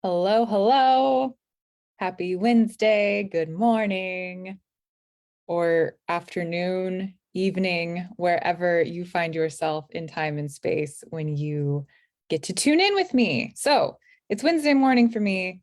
Hello, hello. Happy Wednesday. Good morning or afternoon, evening, wherever you find yourself in time and space when you get to tune in with me. So it's Wednesday morning for me.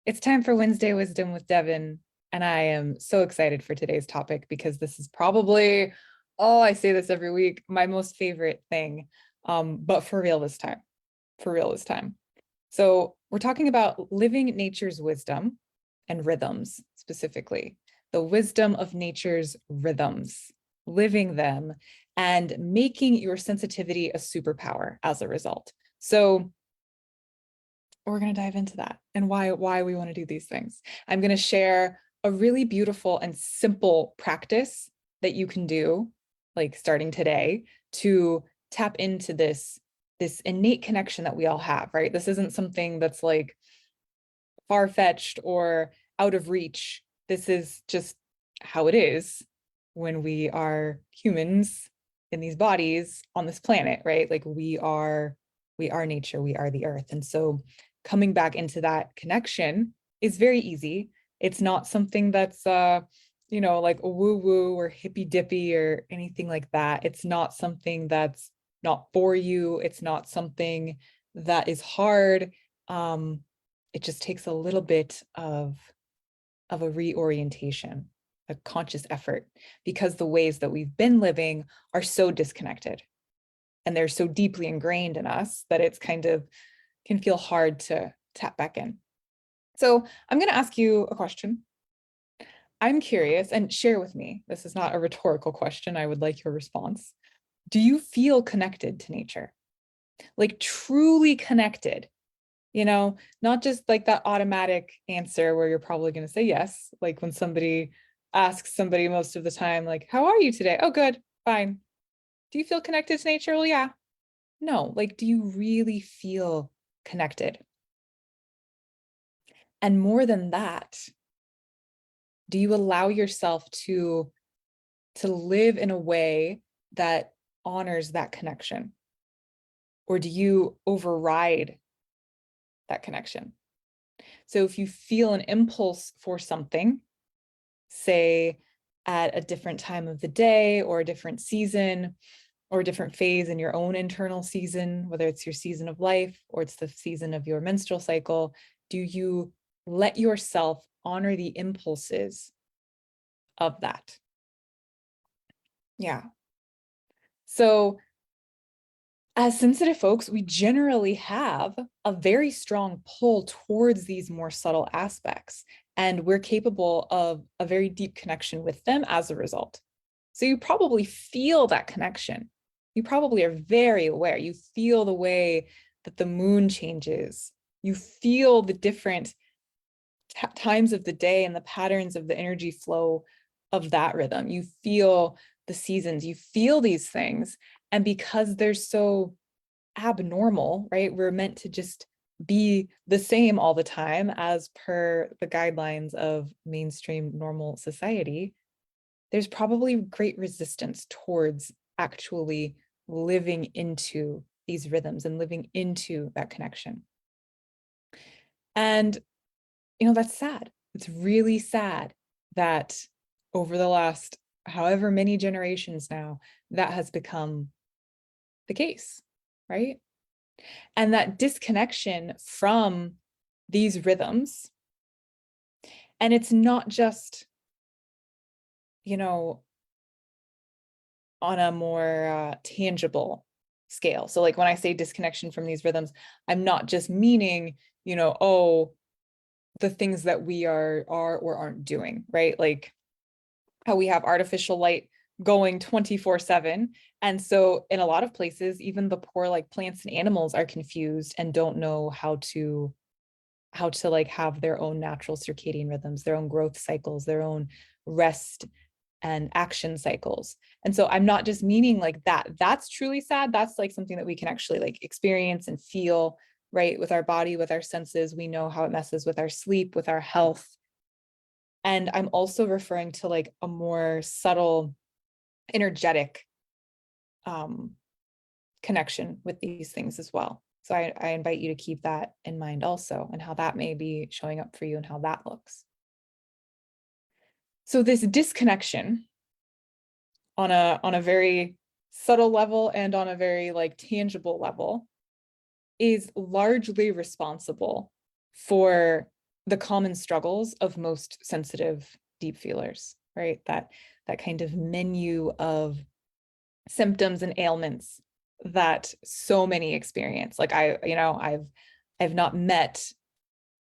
It's time for Wednesday Wisdom with Devon. And I am so excited for today's topic because this is probably, oh, I say this every week, my most favorite thing. But for real this time, for real this time. So we're talking about living nature's wisdom and rhythms specifically, the wisdom of nature's rhythms, living them and making your sensitivity a superpower as a result. So we're going to dive into that and why we want to do these things. I'm going to share a really beautiful and simple practice that you can do, like starting today, to tap into this innate connection that we all have, right? This isn't something that's like far-fetched or out of reach. This is just how it is when we are humans in these bodies on this planet, right? Like we are nature, we are the earth. And so coming back into that connection is very easy. It's not something that's like woo-woo or hippy-dippy or anything like that. It's not something that's not for you. It's not something that is hard. It just takes a little bit of a reorientation, a conscious effort, because the ways that we've been living are so disconnected and they're so deeply ingrained in us that it's kind of can feel hard to tap back in. So I'm going to ask you a question. I'm curious, and share with me. This is not a rhetorical question. I would like your response. Do you feel connected to nature? Like truly connected? Not just like that automatic answer where you're probably going to say yes. Like when somebody asks somebody most of the time, like, how are you today? Oh, good, fine. Do you feel connected to nature? Well, yeah. No, like, do you really feel connected? And more than that, do you allow yourself to live in a way that honors that connection? Or do you override that connection? So if you feel an impulse for something, say at a different time of the day or a different season or a different phase in your own internal season, whether it's your season of life or it's the season of your menstrual cycle, do you let yourself honor the impulses of that? Yeah. So as sensitive folks, we generally have a very strong pull towards these more subtle aspects, and we're capable of a very deep connection with them as a result. So you probably feel that connection. You probably are very aware. You feel the way that the moon changes. You feel the different times of the day and the patterns of the energy flow of that rhythm. You feel the seasons. You feel these things. And because they're so abnormal, right? We're meant to just be the same all the time as per the guidelines of mainstream normal society. There's probably great resistance towards actually living into these rhythms and living into that connection. And, that's sad. It's really sad that over the last however many generations now, that has become the case, right? And that disconnection from these rhythms, and it's not just, on a more tangible scale. So like when I say disconnection from these rhythms, I'm not just meaning, oh, the things that we are or aren't doing, right? Like how we have artificial light going 24/7. And so in a lot of places, even the poor like plants and animals are confused and don't know how to like have their own natural circadian rhythms, their own growth cycles, their own rest and action cycles. And so I'm not just meaning like that. That's truly sad. That's like something that we can actually like experience and feel, right? With our body, with our senses. We know how it messes with our sleep, with our health. And I'm also referring to like a more subtle, energetic connection with these things as well. So I invite you to keep that in mind also, and how that may be showing up for you and how that looks. So this disconnection on a very subtle level and on a very like tangible level is largely responsible for the common struggles of most sensitive deep feelers, right? That kind of menu of symptoms and ailments that so many experience. Like I've not met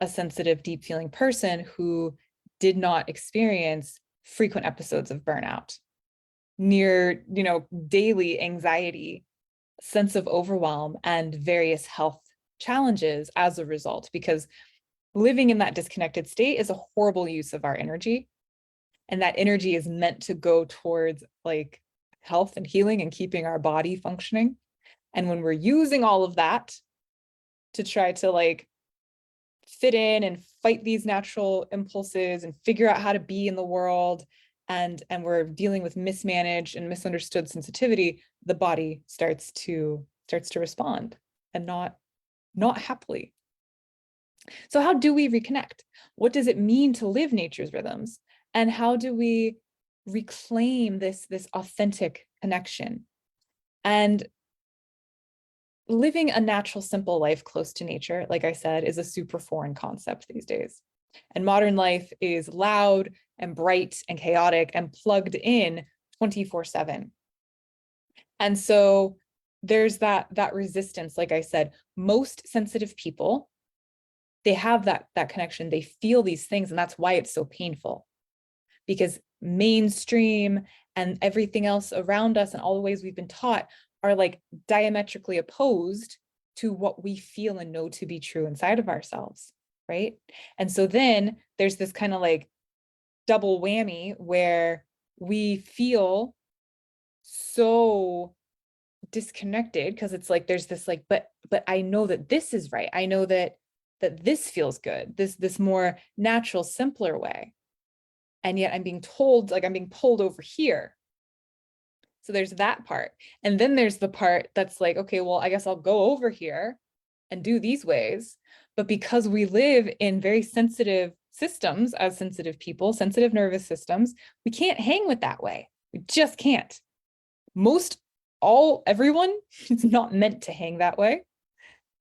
a sensitive, deep feeling person who did not experience frequent episodes of burnout, near, daily anxiety, sense of overwhelm, and various health challenges as a result, because living in that disconnected state is a horrible use of our energy. And that energy is meant to go towards like health and healing and keeping our body functioning. And when we're using all of that to try to like fit in and fight these natural impulses and figure out how to be in the world, and we're dealing with mismanaged and misunderstood sensitivity, the body starts to respond, and not happily. So how do we reconnect? What does it mean to live nature's rhythms? And how do we reclaim this authentic connection? And living a natural, simple life close to nature, like I said, is a super foreign concept these days. And modern life is loud and bright and chaotic and plugged in 24/7. And so there's that resistance. Like I said, most sensitive people, they have that connection. They feel these things, and that's why it's so painful, because mainstream and everything else around us and all the ways we've been taught are like diametrically opposed to what we feel and know to be true inside of ourselves, right? And so then there's this kind of like double whammy where we feel so disconnected, because it's like there's this like, but I know that this is right. I know that this feels good, this more natural, simpler way. And yet I'm being told, like I'm being pulled over here. So there's that part. And then there's the part that's like, okay, well, I guess I'll go over here and do these ways. But because we live in very sensitive systems, as sensitive people, sensitive nervous systems, we can't hang with that way. We just can't. Everyone is not meant to hang that way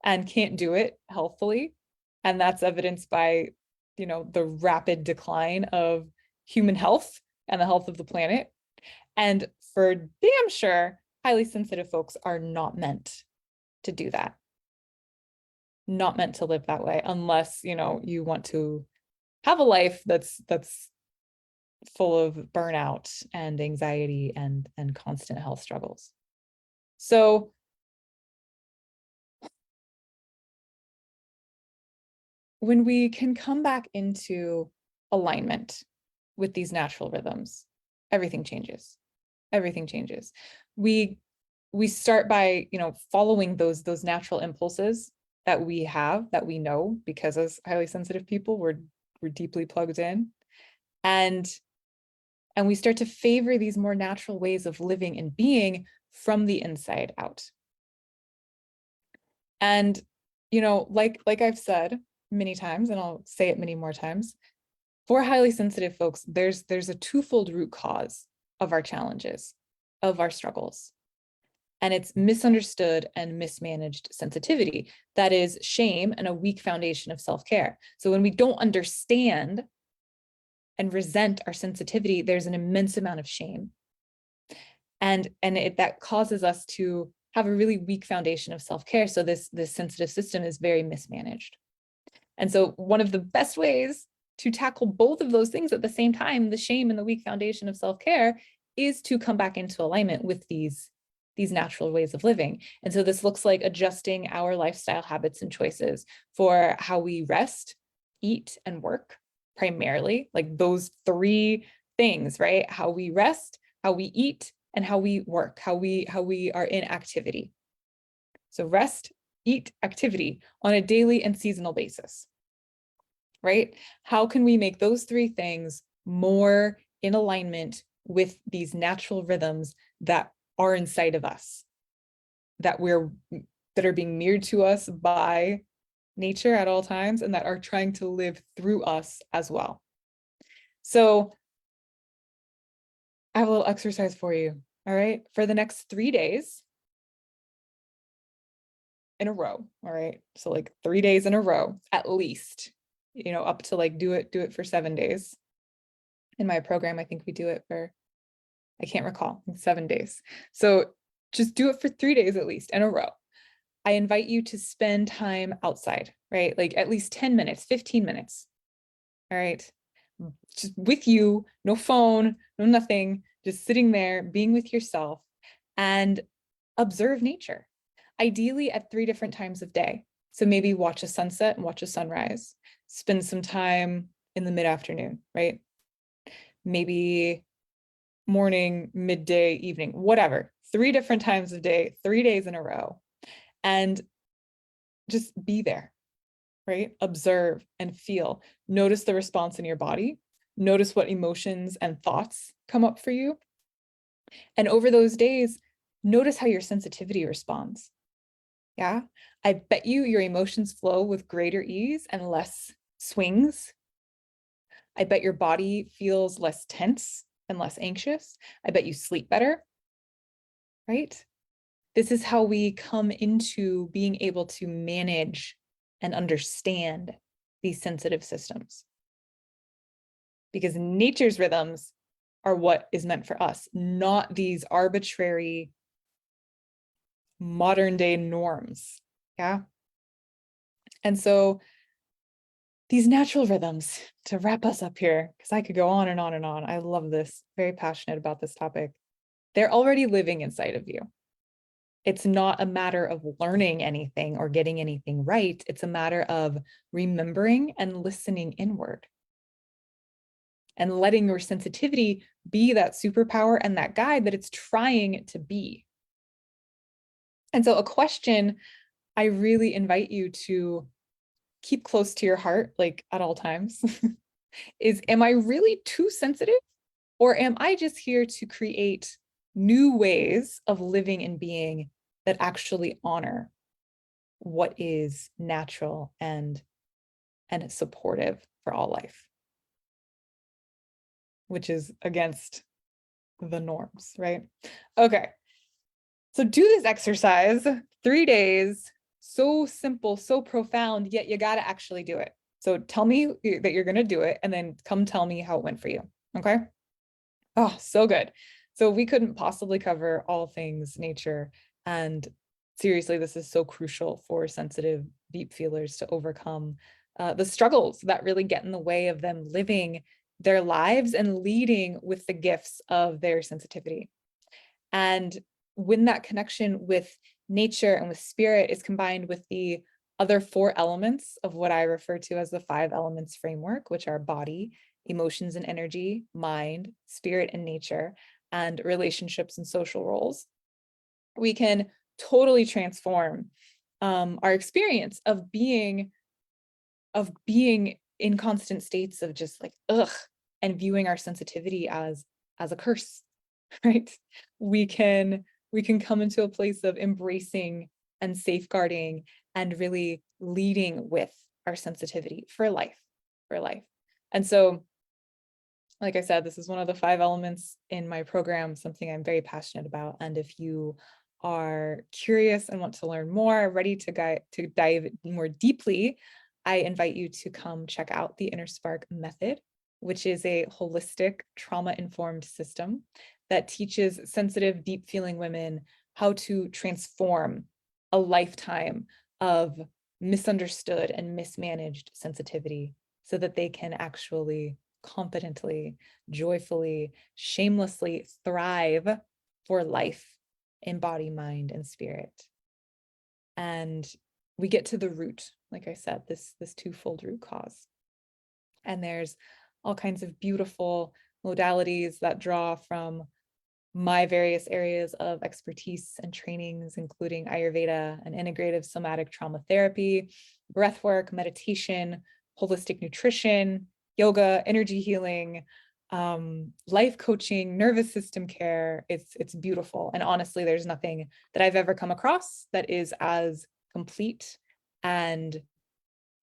and can't do it healthfully. And that's evidenced by, the rapid decline of human health and the health of the planet. And for damn sure, highly sensitive folks are not meant to do that. Not meant to live that way, unless, you want to have a life that's full of burnout and anxiety and constant health struggles. So when we can come back into alignment with these natural rhythms, everything changes. Everything changes. We start by, following those natural impulses that we have, that we know, because as highly sensitive people, we're deeply plugged in. And we start to favor these more natural ways of living and being from the inside out. And, like I've said many times, and I'll say it many more times, for highly sensitive folks, there's a twofold root cause of our challenges, of our struggles. And it's misunderstood and mismanaged sensitivity. That is shame and a weak foundation of self-care. So when we don't understand and resent our sensitivity, there's an immense amount of shame. And that causes us to have a really weak foundation of self-care. So this sensitive system is very mismanaged. And so one of the best ways to tackle both of those things at the same time, the shame and the weak foundation of self-care, is to come back into alignment with these natural ways of living. And so this looks like adjusting our lifestyle habits and choices for how we rest, eat, and work, primarily, like those three things, right? How we rest, how we eat, and how we work, how we are in activity. So rest, eat, activity on a daily and seasonal basis, right? How can we make those three things more in alignment with these natural rhythms that are inside of us, that we're that are being mirrored to us by nature at all times and that are trying to live through us as well. So I have a little exercise for you. All right. For the next 3 days in a row. All right. So like 3 days in a row, at least, up to like do it for 7 days. In my program, I think we do it for, I can't recall, 7 days. So just do it for 3 days at least in a row. I invite you to spend time outside, right? Like at least 10 minutes, 15 minutes. All right. Just with you, no phone, no nothing, just sitting there, being with yourself and observe nature, ideally at 3 different times of day. So maybe watch a sunset and watch a sunrise, spend some time in the mid-afternoon, right? Maybe morning, midday, evening, whatever, 3 different times of day, 3 days in a row, and just be there, right? Observe and feel. Notice the response in your body. Notice what emotions and thoughts come up for you. And over those days, notice how your sensitivity responds. Yeah. I bet you your emotions flow with greater ease and less swings. I bet your body feels less tense and less anxious. I bet you sleep better, right? This is how we come into being able to manage and understand these sensitive systems. Because nature's rhythms are what is meant for us, not these arbitrary modern day norms. Yeah. And so these natural rhythms, to wrap us up here, because I could go on and on and on. I love this, very passionate about this topic. They're already living inside of you. It's not a matter of learning anything or getting anything right. It's a matter of remembering and listening inward and letting your sensitivity be that superpower and that guide that it's trying to be. And so a question I really invite you to keep close to your heart, like at all times, is, am I really too sensitive? Or am I just here to create new ways of living and being that actually honor what is natural and supportive for all life, which is against the norms, right? Okay. So do this exercise, 3 days, so simple, so profound, yet you got to actually do it. So tell me that you're going to do it and then come tell me how it went for you. Okay. Oh, so good. So we couldn't possibly cover all things nature. And seriously, this is so crucial for sensitive, deep feelers to overcome the struggles that really get in the way of them living their lives and leading with the gifts of their sensitivity. And when that connection with nature and with spirit is combined with the other 4 elements of what I refer to as the 5 elements framework, which are body, emotions and energy, mind, spirit and nature, and relationships and social roles, we can totally transform our experience of being in constant states of just like, ugh, and viewing our sensitivity as a curse, right? We can come into a place of embracing and safeguarding and really leading with our sensitivity for life. And so, like I said, this is one of the 5 elements in my program, something I'm very passionate about. And if you are curious and want to learn more, ready to dive more deeply, I invite you to come check out the InnerSpark Method, which is a holistic, trauma-informed system that teaches sensitive, deep-feeling women how to transform a lifetime of misunderstood and mismanaged sensitivity so that they can actually competently, joyfully, shamelessly thrive for life in body, mind, and spirit. And we get to the root, like I said, this twofold root cause. And there's all kinds of beautiful modalities that draw from my various areas of expertise and trainings, including Ayurveda and integrative somatic trauma therapy, breathwork, meditation, holistic nutrition, yoga, energy healing, life coaching, nervous system care. It's beautiful. And honestly, there's nothing that I've ever come across that is as complete and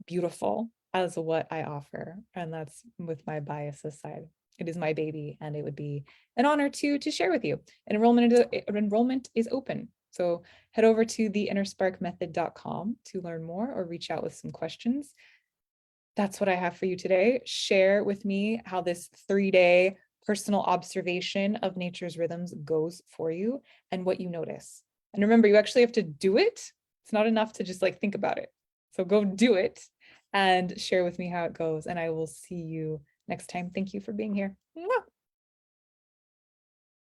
beautiful as what I offer. And that's with my bias aside. It is my baby, and it would be an honor to share with you. And enrollment is open. So head over to the innersparkmethod.com to learn more or reach out with some questions. That's what I have for you today. Share with me how this 3-day personal observation of nature's rhythms goes for you and what you notice. And remember, you actually have to do it. It's not enough to just like think about it. So go do it and share with me how it goes. And I will see you next time. Thank you for being here. Mwah!